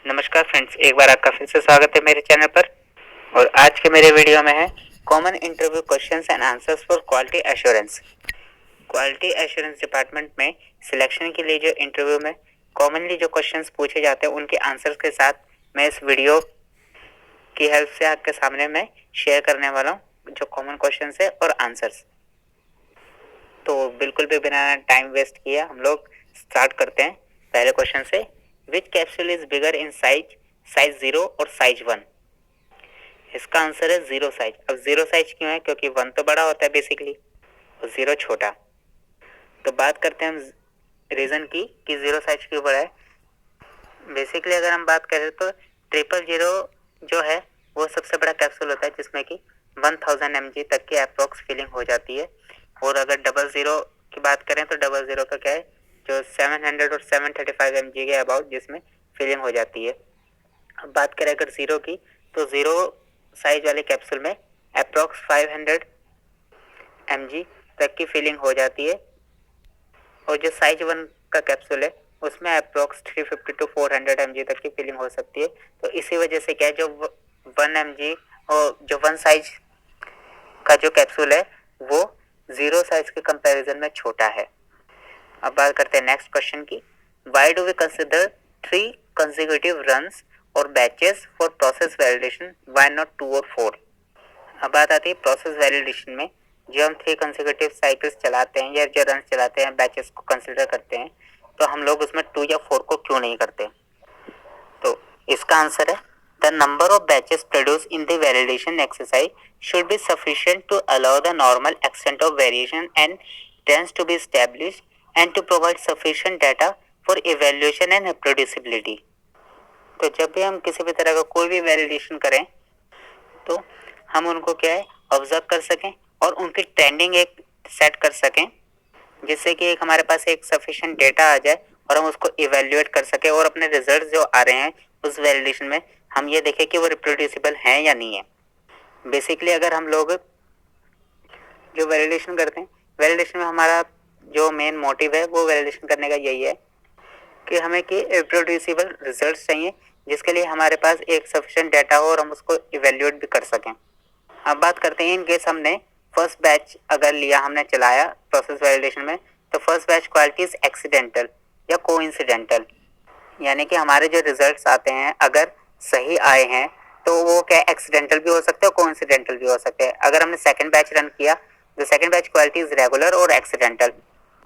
नमस्कार फ्रेंड्स, एक बार आपका फिर से स्वागत है मेरे चैनल पर। और आज के मेरे वीडियो में है common interview questions and answers for quality assurance. Quality assurance department में सिलेक्शन के लिए जो इंटरव्यू में कॉमनली जो क्वेश्चंस पूछे जाते हैं उनके आंसर्स के साथ मैं इस वीडियो की हेल्प से आपके सामने मैं शेयर करने वाला हूँ जो कॉमन क्वेश्चंस है और आंसर्स। तो बिल्कुल भी बिना टाइम वेस्ट किए हम लोग स्टार्ट करते हैं पहले क्वेश्चन से। Which capsule is bigger in size 0 और साइज 1? इसका आंसर है 0 साइज। अब 0 साइज क्यों है? क्योंकि 1 तो बड़ा होता है बेसिकली और 0 छोटा। तो बात करते हैं हम रीजन की कि 0 साइज क्यों बड़ा है। बेसिकली अगर हम बात करें तो 000 जो है वो सबसे बड़ा कैप्सूल होता है जिसमें कि 1000 mg तक की अप्रोक्स फिलिंग हो जाती है। और अगर 00 की बात करें तो 00 का क्या है, जो 700 और 735 mg के अबाउट जिसमें फिलिंग हो जाती है। अब बात करें अगर 0 की तो 0 साइज वाले कैप्सूल में अप्रोक्स 500 mg तक की फिलिंग हो जाती है। और जो साइज 1 का कैप्सूल है उसमें अप्रोक्स 350 टू 400 mg तक की फिलिंग हो सकती है। तो इसी वजह से क्या है, जो 1 mg और जो 1 साइज का जो कैप्सूल है वो 0 साइज के कंपैरिजन में छोटा है। अब बात करते हैं नेक्स्ट क्वेश्चन की। Why do we consider 3 consecutive runs और batches for process validation, why not 2 और 4? अब बात आती है प्रोसेस वैलिडेशन में। जो हम 3 कंसेक्यूटिव साइकिल्स चलाते हैं या जो रन चलाते हैं, बैचेस को कंसिडर करते हैं, तो हम लोग उसमें 2 या 4 को क्यों नहीं करते? तो इसका आंसर है the number of batches produce in the validation exercise should be sufficient to allow the normal extent of variation and trends to be established and to provide sufficient data for evaluation and reproducibility. तो जब भी हम किसी भी तरह का कोई भी वैलिडेशन करें तो हम उनको क्या है, ऑब्जर्व कर सकें और उनकी ट्रेंडिंग एक सेट कर सकें, जिससे कि एक हमारे पास एक सफिशिएंट डेटा आ जाए और हम उसको इवेल्युएट कर सकें और अपने रिजल्ट जो आ रहे हैं उस वैलिडेशन में हम ये देखें कि वो रिप्रोड्यूसिबल हैं या नहीं है। बेसिकली अगर हम लोग जो वैलिडेशन करते हैं, वैलिडेशन में हमारा जो मेन मोटिव है वो वैलिडेशन करने का यही है कि हमें कि रिप्रोड्यूसिबल रिजल्ट्स चाहिए, जिसके लिए हमारे पास एक सफिशिएंट डाटा हो और हम उसको इवेल्युएट भी कर सकें। अब बात करते हैं इन केस हमने फर्स्ट बैच अगर लिया, हमने चलाया प्रोसेस वैलिडेशन में, तो first batch quality is accidental या कोइंसिडेंटल, यानी कि हमारे जो रिजल्ट्स आते हैं अगर सही आए हैं तो वो क्या एक्सीडेंटल भी हो सकते हैं और कोइंसिडेंटल भी हो सकते हैं। अगर हमने सेकंड बैच रन किया तो second batch quality is regular और एक्सीडेंटल।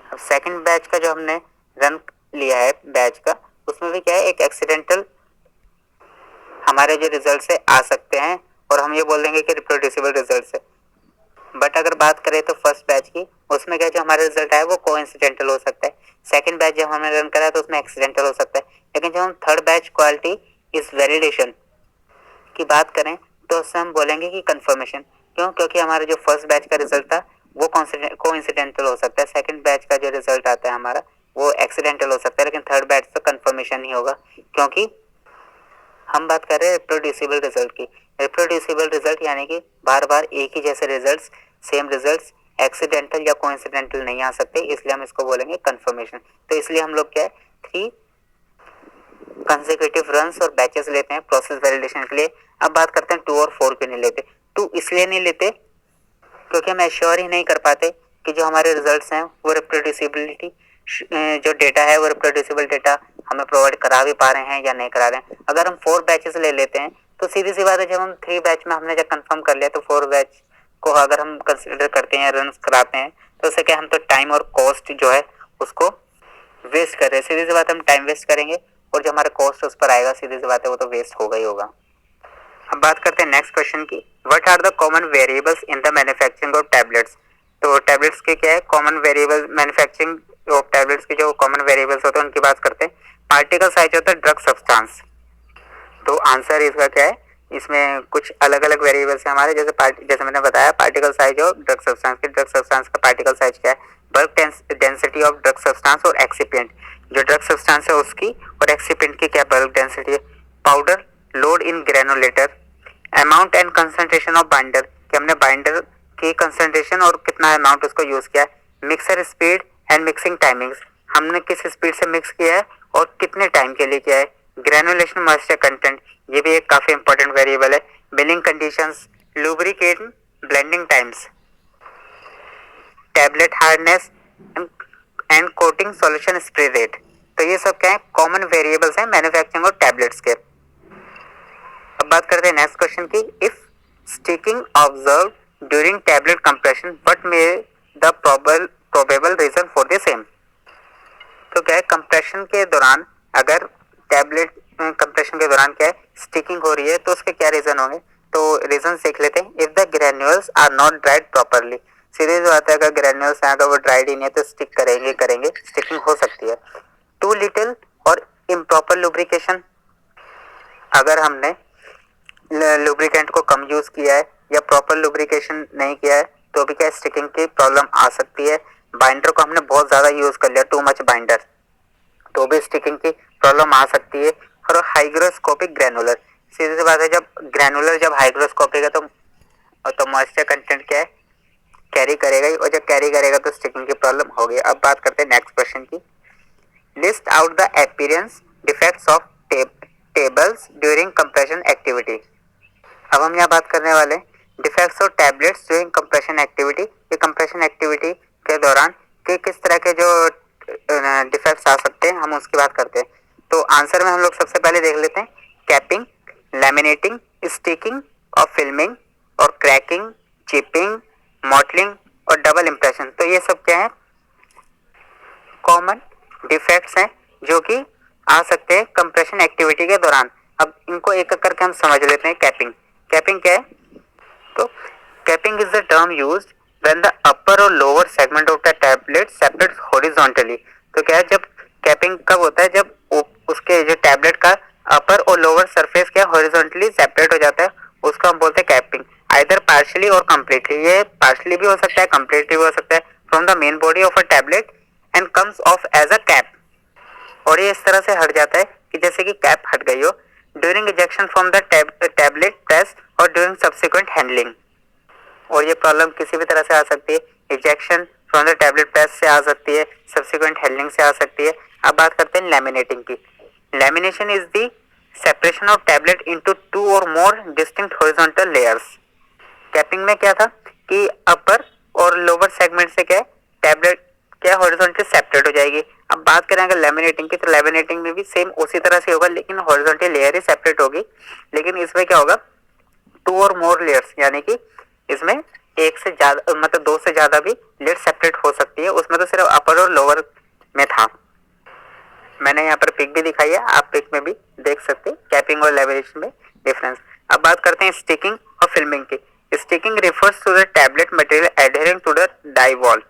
अब सेकंड बैच का जो हमने रन लिया है बैच का, उसमें भी क्या है, एक एक्सीडेंटल हमारे जो रिजल्ट से आ सकते हैं और हम ये बोल देंगे कि रिप्रोड्यूसिबल रिजल्ट है। बट अगर बात करें तो फर्स्ट बैच की, उसमें क्या जो हमारा रिजल्ट आया वो कोइंसिडेंटल हो सकता है। सेकंड बैच जब हमने रन करा तो उसमें एक्सीडेंटल हो सकता है। लेकिन जब हम थर्ड बैच क्वालिटी इस वैलिडेशन की बात करें तो उससे हम बोलेंगे कि कंफर्मेशन। क्यों? क्योंकि हमारा जो फर्स्ट बैच का रिजल्ट था वो कोइंसिडेंटल हो सकता है, सेकंड बैच का जो रिजल्ट आता है हमारा वो एक्सीडेंटल हो सकता है, लेकिन थर्ड बैच तो कंफर्मेशन ही होगा। क्योंकि हम बात कर रहे हैं रिप्रोड्यूसिबल रिजल्ट की। रिप्रोड्यूसिबल रिजल्ट यानी कि बार बार एक ही जैसे रिजल्ट्स, सेम रिजल्ट्स एक्सीडेंटल या कोइंसिडेंटल नहीं आ सकते, इसलिए हम इसको बोलेंगे कंफर्मेशन। तो इसलिए हम लोग क्या है, 3 कंसेक्यूटिव रन्स और बैचेस लेते हैं प्रोसेस वैलिडेशन के लिए। अब बात करते हैं 2 और 4 क्यों नहीं लेते। 2 इसलिए नहीं लेते क्योंकि हम एश्योर ही नहीं कर पाते कि जो हमारे रिजल्ट्स हैं वो रिप्रोड्यूसिबिलिटी जो डेटा है वो रिप्रोड्यूसिबल डेटा हमें प्रोवाइड करा भी पा रहे हैं या नहीं करा रहे हैं। अगर हम 4 बैचेस ले लेते हैं तो सीधी सी बात है, जब हम 3 बैच में हमने जब कंफर्म कर लिया तो 4 बैच को अगर हम कंसिडर करते हैं, रन कराते हैं, तो उससे क्या हम तो टाइम और कॉस्ट जो है उसको वेस्ट कर रहे हैं। सीधी सी बात, हम टाइम वेस्ट करेंगे और जो हमारा कॉस्ट उस पर आएगा सीधी सी बात है वो तो वेस्ट होगा ही होगा। अब बात करते हैं नेक्स्ट क्वेश्चन की। What are the common variables in the manufacturing of tablets? तो टैबलेट्स के क्या है common variable, manufacturing of tablets के जो कॉमन वेरिएबल्स होते हैं उनकी बात करते हैं। पार्टिकल साइज होता है ड्रग सब्सटेंस। तो आंसर इसका क्या है, इसमें कुछ अलग अलग वेरिएबल्स हैं हमारे, जैसे मैंने बताया particle size of drug substance की। ड्रग सब्सटेंस का पार्टिकल साइज क्या है, bulk density of drug substance और एक्सिपिएंट, जो ड्रग सब्सटेंस है उसकी और एक्सिपिएंट की क्या बल्क डेंसिटी है। Powder load in granulator, amount and concentration of binder, कि हमने बाइंडर की कंसंट्रेशन और कितना अमाउंट उसको यूज किया है। Mixer speed and mixing timings, हमने किस स्पीड से मिक्स किया है और कितने टाइम के लिए किया है। ग्रेनुलेशन मॉइस्चर कंटेंट, ये भी एक काफी इंपॉर्टेंट वेरिएबल है। Milling conditions, lubricate, blending times, tablet hardness and coating solution spray rate. तो ये सब क्या है, कॉमन वेरिएबल्स हैं मैन्युफैक्चरिंग और टैबलेट्स के। अब बात करते हैं नेक्स्ट क्वेश्चन की। If sticking observe during tablet compression what may the probable reason for the same. तो क्या है, कंप्रेशन के दौरान अगर टैबलेट कंप्रेशन के दौरान क्या है स्टिकिंग हो रही है तो उसके क्या रीजन होंगे। तो रीजन देख लेते हैं। If the granules are not dried properly, सीधे जो आता है अगर ग्रेन्यूल्स हैं अगर वो ड्राइड ही नहीं है तो स्टिक करेंगे स्टिकिंग हो सकती है। टू लिटिल और इम्प्रॉपर लुब्रिकेशन, अगर हमने लुब्रिकेंट को कम यूज किया है या प्रॉपर लुब्रिकेशन नहीं किया है तो भी क्या स्टिकिंग की प्रॉब्लम आ सकती है। बाइंडर को हमने बहुत ज्यादा यूज कर लिया, टू मच बाइंडर, तो भी स्टिकिंग की प्रॉब्लम आ सकती है। और हाइग्रोस्कोपिक ग्रेनुलर, सीधी सी बात है जब ग्रेनुलर जब हाइग्रोस्कोपिक है तो मॉइस्चर कंटेंट क्या है कैरी करेगा ही, और जब कैरी करेगा तो स्टिकिंग की प्रॉब्लम होगी। अब बात करते हैं नेक्स्ट क्वेश्चन की। List out the appearance defects of tables during compression activity. अब हम यहाँ बात करने वाले defects of tablets during compression activity. ये कंप्रेशन एक्टिविटी के दौरान किस तरह के जो डिफेक्ट्स आ सकते हैं हम उसकी बात करते हैं। तो आंसर में हम लोग सबसे पहले देख लेते हैं कैपिंग, लैमिनेटिंग, स्टिकिंग और फिल्मिंग और क्रैकिंग, चिपिंग, मॉटलिंग और डबल इम्प्रेशन। तो ये सब क्या है, कॉमन डिफेक्ट्स हैं जो कि आ सकते हैं कंप्रेशन एक्टिविटी के दौरान। अब इनको एक एक करके हम समझ लेते हैं। कैपिंग, कैपिंग क्या है, तो capping is the term used when the upper और lower segment of the tablet separate horizontally. तो क्या है, जब कैपिंग कब होता है, जब उसके जो टैबलेट का अपर और लोअर सरफेस क्या हॉरिजॉन्टली सेपरेट हो जाता है, उसको हम बोलते हैं कैपिंग। आइदर पार्शियली और कंप्लीटली, ये पार्शियली भी हो सकता है कंप्लीटली भी हो सकता है, from the main body of a tablet and comes off as a cap. और ये इस तरह से हट जाता है कि जैसे कि कैप हट गई हो। During ejection from the tablet press और ड्यूरिंग सब्सिक्वेंट हैंडलिंग, और ये प्रॉब्लम किसी भी तरह से आ सकती है। Ejection from the tablet press से आ सकती है, सब्सिक्वेंट हैंडलिंग से आ सकती है। अब बात करते हैं लैमिनेटिंग की। Lamination is the separation of tablet into two और मोर डिस्टिंक्ट हॉरिजॉन्टल लेयर्स। कैपिंग में क्या था कि अपर और लोअर सेगमेंट से क्या टैबलेट क्या हॉरिजॉन्टली सेपरेट हो जाएगी। अब बात करें अगर लैमिनेटिंग की, तो लैमिनेटिंग में भी सेम उसी तरह से होगा लेकिन हॉरिजॉन्टल लेयर ही सेपरेट होगी। लेकिन इसमें क्या होगा, टू और मोर लेयर्स, यानी कि इसमें एक से ज्यादा मतलब दो से ज्यादा भी लेयर सेपरेट हो सकती है। उसमें तो सिर्फ अपर और लोअर में था। मैंने यहाँ पर पिक भी दिखाई है, आप पिक में भी देख सकते हैं कैपिंग और लैमिनेशन में डिफरेंस। अब बात करते हैं स्टिकिंग और फिल्मिंग की। Sticking refers to the tablet material adhering to the die wall.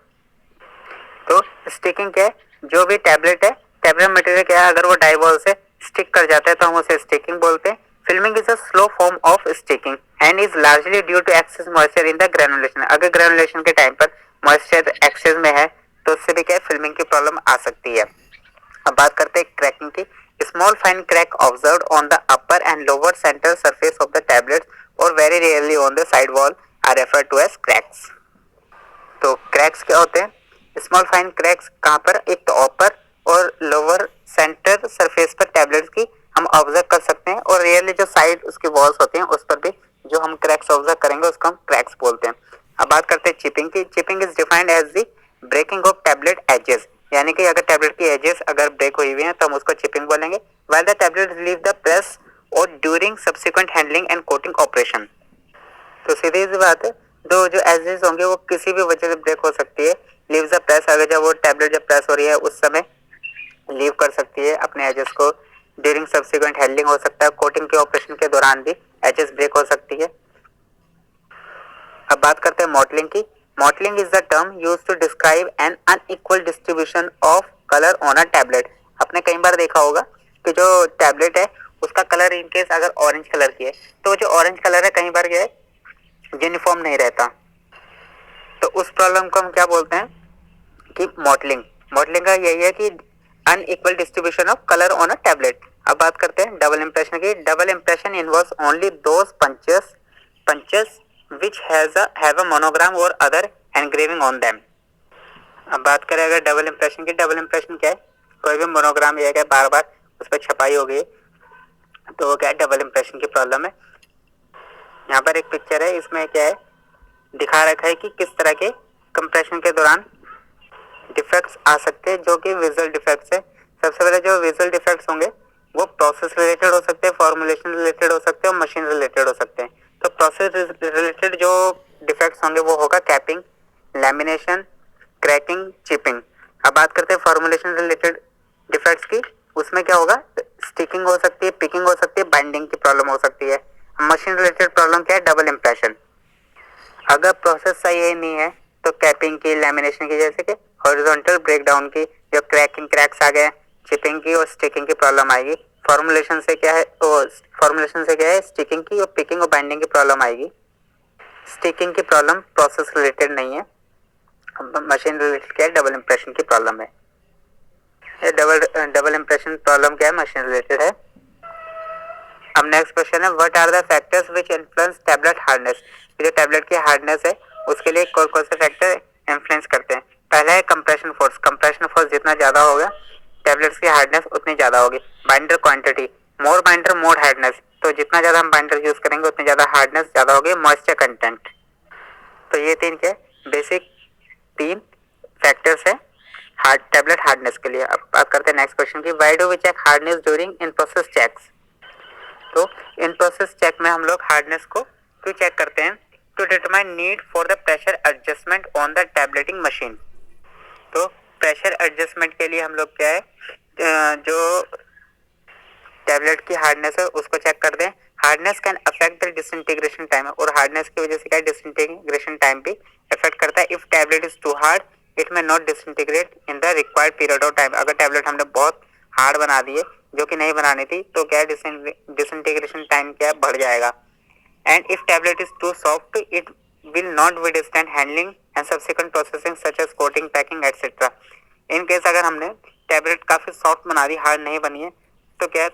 तो स्टिकिंग क्या है, जो भी टैबलेट है, टैबलेट मटेरियल क्या है, अगर वो डाई वॉल से स्टिक कर जाता है तो हम उसे स्टिकिंग बोलते हैं। Filming is a slow form of sticking and is largely due to excess moisture in the granulation. अगर ग्रेनुलेशन के टाइम पर मॉइस्चर एक्सेस में है तो उससे भी क्या है फिल्मिंग की प्रॉब्लम आ सकती है। अब बात करते हैं क्रैकिंग की। Small fine crack observed on the upper and lower centre surface of the tablet और very rarely on the side wall are referred to as cracks. तो क्रैक्स क्या होते हैं, स्मॉल फाइन क्रैक्स कहाँ पर, एक तो अपर और लोअर सेंटर सरफेस पर टैबलेट्स की हम ऑब्जर्व कर सकते हैं, और रियरली जो साइड उसकी वॉल्स होते हैं उस पर भी जो हम क्रैक्स ऑब्जर्व करेंगे उसको हम क्रैक्स बोलते हैं। अब बात करते हैं चिपिंग की। Chipping is defined as the breaking of tablet edges, यानी कि अगर टैबलेट की एजेस अगर ब्रेक हुई हुई हैं तो हम उसको चिपिंग बोलेंगे। While the tablet leave the press और during subsequent handling and coating operation. तो सीधी सी बात है, दो जो एजेस होंगे वो किसी भी वजह से ब्रेक हो सकती है। लीव द प्रेस, अगर जब वो टैबलेट जब प्रेस हो रही है उस समय लीव कर सकती है अपने एजेस को। ड्यूरिंग सब्सिक्वेंट हैंडलिंग हो सकता है, कोटिंग के ऑपरेशन के दौरान भी एजेस ब्रेक हो सकती है। अब बात करते हैं मॉडलिंग की। Mottling is the term use to describe an unequal distribution of colour on a tablet. आपने कई बार देखा होगा कि जो टैबलेट है उसका कलर इनकेस अगर ऑरेंज कलर की है तो जो ऑरेंज कलर है कई बार क्या है यूनिफॉर्म नहीं रहता। तो उस प्रॉब्लम को हम क्या बोलते हैं कि मॉडलिंग। मॉडलिंग का यही है कि unequal distribution of colour on a tablet. अब बात करते हैं डबल इंप्रेशन की। Double impression involves only those punches which have a monogram or other engraving on them। अब बात करें अगर डबल इंप्रेशन की, डबल इंप्रेशन क्या है, कोई भी मोनोग्राम या क्या बार बार उस पर छपाई हो गई तो वो क्या है, डबल इम्प्रेशन की प्रॉब्लम है। यहाँ पर एक पिक्चर है, इसमें क्या है दिखा रखा है कि किस तरह के कंप्रेशन के दौरान डिफेक्ट्स आ सकते हैं, जो कि विजुअल डिफेक्ट्स है। सबसे पहले जो विजुअल डिफेक्ट्स होंगे वो प्रोसेस रिलेटेड हो सकते हैं, फॉर्मुलेशन रिलेटेड हो सकते हैं और मशीन रिलेटेड हो सकते हैं। तो प्रोसेस रिलेटेड जो डिफेक्ट्स होंगे वो होगा कैपिंग, लैमिनेशन, क्रैकिंग, चिपिंग। अब बात करते हैं फॉर्मुलेशन रिलेटेड डिफेक्ट्स की। उसमें क्या होगा, स्टिकिंग हो सकती है, पिकिंग हो सकती है, बाइंडिंग की प्रॉब्लम हो सकती है। मशीन रिलेटेड प्रॉब्लम क्या है, डबल इम्प्रेशन। अगर प्रोसेस सही है नहीं है तो कैपिंग की, लैमिनेशन की, जैसे कि हॉरिजॉन्टल ब्रेकडाउन की, जो क्रैक्स आ गए, चिपिंग की और स्टिकिंग की प्रॉब्लम आएगी। फॉर्मुलेशन से क्या है, तो फॉर्मुलेशन से क्या है, स्टिकिंग की और पिकिंग और बाइंडिंग की प्रॉब्लम आएगी। स्टिकिंग की प्रॉब्लम प्रोसेस रिलेटेड नहीं है, मशीन रिलेटेड क्या है, डबल इम्प्रेशन की प्रॉब्लम है। डबल इम्प्रेशन प्रॉब्लम क्या है, मशीन रिलेटेड है। अब नेक्स्ट क्वेश्चन है, what are the factors which influence tablet hardness. जो टैबलेट की हार्डनेस है उसके लिए कौन कौन से फैक्टर इन्फ्लुएंस करते हैं। पहला है कंप्रेशन फोर्स। कंप्रेशन फोर्स जितना ज्यादा होगा टैबलेट्स की हार्डनेस उतनी ज्यादा होगी। बाइंडर क्वांटिटी, मोर बाइंडर मोर हार्डनेस, तो जितना ज्यादा हम बाइंडर यूज करेंगे उतनी ज्यादा हार्डनेस ज्यादा होगी। मॉइस्चर कंटेंट, तो ये तीन क्या बेसिक तीन फैक्टर्स है हार्ड टैबलेट हार्डनेस के लिए। अब बात करते हैं नेक्स्ट क्वेश्चन की, why do we check hardness during in process checks. तो इन प्रोसेस चेक में हम लोग हार्डनेस को क्यों चेक करते हैं, to determine need for the pressure adjustment on the tableting machine. तो प्रेशर एडजस्टमेंट के लिए हम लोग क्या है, जो टैबलेट की हार्डनेस है उसको चेक कर दें। Hardness can affect the disintegration time, और हार्डनेस की वजह से क्या डिसइंटीग्रेशन टाइम भी अफेक्ट करता है। If tablet is too hard it may not disintegrate in the required period of time. अगर टैबलेट हमने बहुत हार्ड बना दिए जो कि नहीं बनानी थी तो क्या डिसइंटीग्रेशन टाइम क्या बढ़ जाएगा। And if tablet is too soft it will not withstand handling and subsequent processing such as coating, packing etcetera. In case अगर हमने टैबलेट काफी सॉफ्ट बना दी, हार्ड नहीं बनी है, तो क्या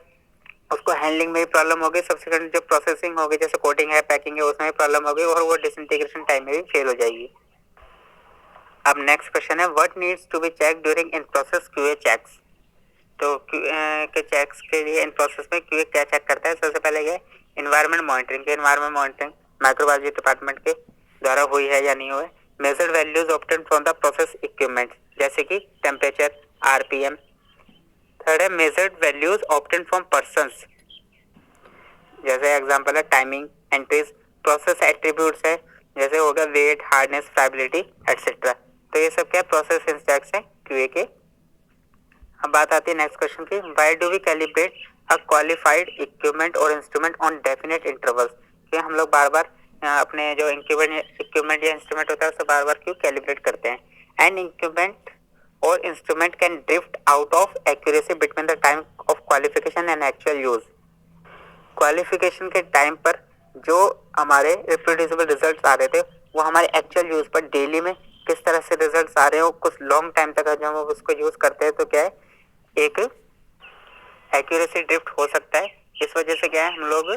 उसको हैंडलिंग में भी प्रॉब्लम होगी, सब्सिक्वेंट जो प्रोसेसिंग होगी जैसे कोटिंग है, पैकिंग है, उसमें भी प्रॉब्लम होगी और वो डिसइंटीग्रेशन टाइम में भी फेल हो जाएगी। अब नेक्स्ट क्वेश्चन है, what needs to be check during in process QA checks. तो के चेक्स के लिए इन प्रोसेस में क्यूए क्या चेक करता है। सबसे पहले ये environment monitoring. Environment monitoring microbiology department के द्वारा हुई है या नहीं हुई। Measured values obtained from the process equipment, जैसे कि टेम्परेचर, आरपीएम। थर्ड है measured values obtained from persons, जैसे एग्जांपल है टाइमिंग, एंट्रीज। प्रोसेस एट्रीब्यूट्स है, जैसे हो गया वेट, हार्डनेस, फाइबिलिटी एटसेट्रा। तो ये सब क्या प्रोसेस इंस्ट्रक्ट्स है क्यूए के। अब बात आती है नेक्स्ट क्वेश्चन की, why do we calibrate a qualified equipment और इंस्ट्रूमेंट ऑन डेफिनेट इंटरवल्स। कि हम लोग बार बार अपने जो इक्विपमेंट या इंस्ट्रूमेंट होता है उसे बार बार क्यों कैलिब्रेट करते हैं। एंड इक्विपमेंट और instrument can drift out of accuracy between the time of qualification and actual use. Qualification के टाइम पर जो हमारे रिप्रोड्यूसिबल रिजल्ट्स आ रहे थे वो हमारे एक्चुअल यूज पर डेली में किस तरह से रिजल्ट्स आ रहे हो, कुछ लॉन्ग टाइम तक जब हम उसको यूज करते हैं तो क्या है एक एक्यूरेसी ड्रिफ्ट हो सकता है। इस वजह से क्या है हम लोग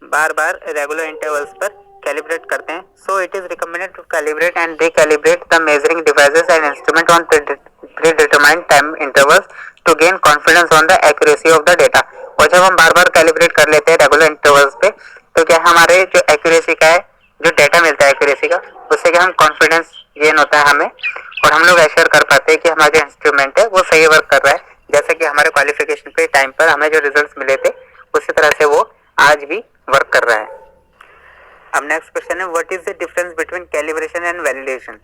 बार बार रेगुलर इंटरवल्स पर कैलिब्रेट करते हैं। So it is recommended to calibrate and recalibrate the measuring devices and instrument on predetermined time intervals to gain confidence on the accuracy of the data. और जब हम बार बार कैलिब्रेट कर लेते हैं रेगुलर इंटरवल्स पे तो क्या हमारे जो एक्यूरेसी का है, जो डेटा मिलता है एक्यूरेसी का, उससे क्या हम कॉन्फिडेंस गेन होता है हमें, और हम लोग एश्योर कर पाते हैं कि हमारा जो इंस्ट्रूमेंट है वो सही वर्क कर रहा है, जैसे कि हमारे क्वालिफिकेशन के टाइम पर हमें जो रिजल्ट्स मिले थे उसी तरह से वो आज भी वर्क कर रहा है। अब नेक्स्ट क्वेश्चन है, what is the difference between calibration and validation.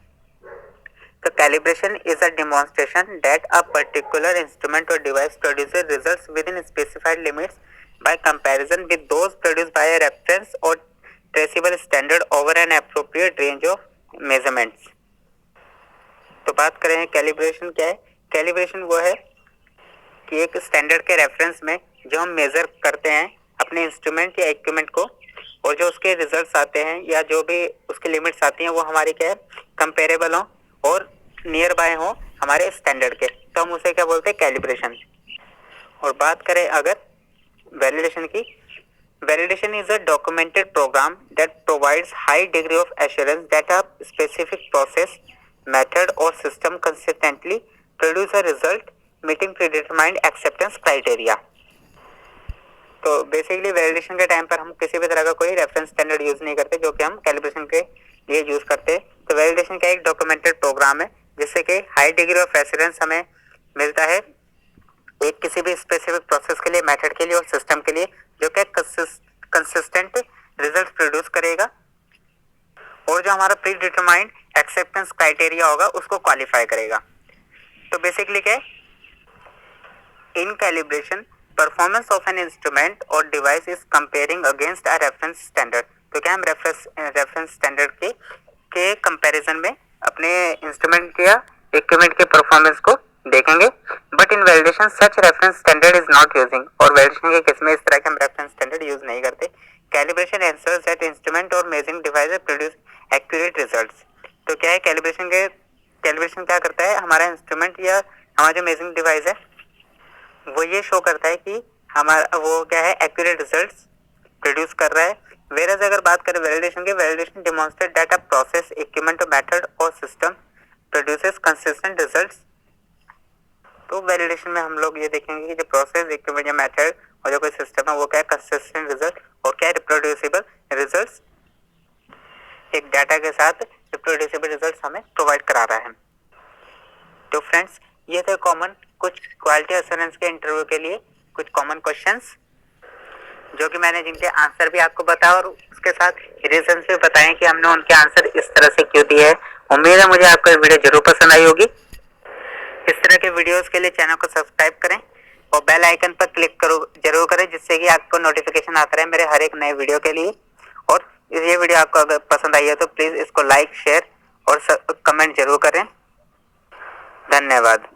तो calibration is a demonstration that a particular instrument और device produces results with in specified limits by comparison with those produced by a reference और traceable standard over an appropriate range of measurements. तो बात करें calibration क्या है। Calibration वो है कि एक स्टैंडर्ड के रेफरेंस में जो हम मेजर करते हैं अपने इंस्ट्रूमेंट या इक्विपमेंट को, और जो उसके रिजल्ट्स आते हैं या जो भी उसकी लिमिट्स आती हैं वो हमारी क्या है कंपेरेबल हो और नियर बाय हो हमारे स्टैंडर्ड के, तो हम उसे क्या बोलते हैं कैलिब्रेशन। और बात करें अगर वैलिडेशन की, validation is a documented programme that provides high degree of assurance that a specific process, method और system consistently produce a result meeting predetermined acceptance criteria. तो बेसिकली वैलिडेशन के टाइम पर हम किसी भी तरह का कोई रेफरेंस स्टैंडर्ड यूज नहीं करते, जो कि हम कैलिब्रेशन के लिए यूज करते हैं। तो वैलिडेशन का एक डॉक्यूमेंटेड प्रोग्राम है जिससे कि हाई डिग्री ऑफ एश्योरेंस हमें मिलता है एक किसी भी स्पेसिफिक प्रोसेस के लिए, मेथड के लिए और सिस्टम के लिए, जो कि कंसिस्टेंट रिजल्ट प्रोड्यूस करेगा और जो हमारा प्री डिटरमाइंड एक्सेप्टेंस क्राइटेरिया होगा उसको क्वालिफाई करेगा। तो बेसिकली क्या है, in calibration performance of an instrument और device is comparing against a reference standard. तो क्या हम रेफरेंस स्टैंडर्ड के कंपैरिजन में अपने इंस्ट्रूमेंट या इक्विपमेंट के परफॉर्मेंस को देखेंगे। But in validation such reference standard is not using, और वैलिडेशन के केस में इस तरह के हम रेफरेंस स्टैंडर्ड यूज नहीं करते। कैलिब्रेशन एंश्योर्स दैट इंस्ट्रूमेंट और measuring device produce accurate results. तो क्या है, कैलिब्रेशन क्या करता है, हमारा इंस्ट्रूमेंट या हमारा जो मेजरिंग डिवाइस है वो ये शो करता है कि हमारा वो क्या है, एक्यूरेट रिजल्ट्स प्रोड्यूस कर रहा है। वेरएज अगर बात करें वैलिडेशन की, validation demonstrate that a process, equipment, method और सिस्टम प्रोड्यूसेस कंसिस्टेंट रिजल्ट्स। तो वैलिडेशन में हम लोग ये देखेंगे कि जो प्रोसेस, इक्विपमेंट या मेथड और जो कोई सिस्टम है वो क्या है, कंसिस्टेंट रिजल्ट और क्या है, रिप्रोड्यूसिबल रिजल्ट्स, एक डाटा के साथ रिप्रोड्यूसिबल रिजल्ट्स हमें प्रोवाइड करा रहा है। तो फ्रेंड्स, ये थे कॉमन कुछ क्वालिटी एश्योरेंस के इंटरव्यू के लिए कुछ कॉमन क्वेश्चंस, जो कि मैंने जिनके आंसर भी आपको बताया और उसके साथ रीजंस भी बताए कि हमने उनके आंसर इस तरह से क्यों दिए हैं। उम्मीद है मुझे आपको ये वीडियो जरूर पसंद आई होगी। इस तरह के वीडियोस के लिए चैनल को सब्सक्राइब करें और बेल आइकन पर क्लिक जरूर करें, जिससे कि आपको नोटिफिकेशन आता रहे मेरे हर एक नए वीडियो के लिए। और ये वीडियो आपको अगर पसंद आई है तो प्लीज इसको लाइक, शेयर और कमेंट जरूर करें। धन्यवाद।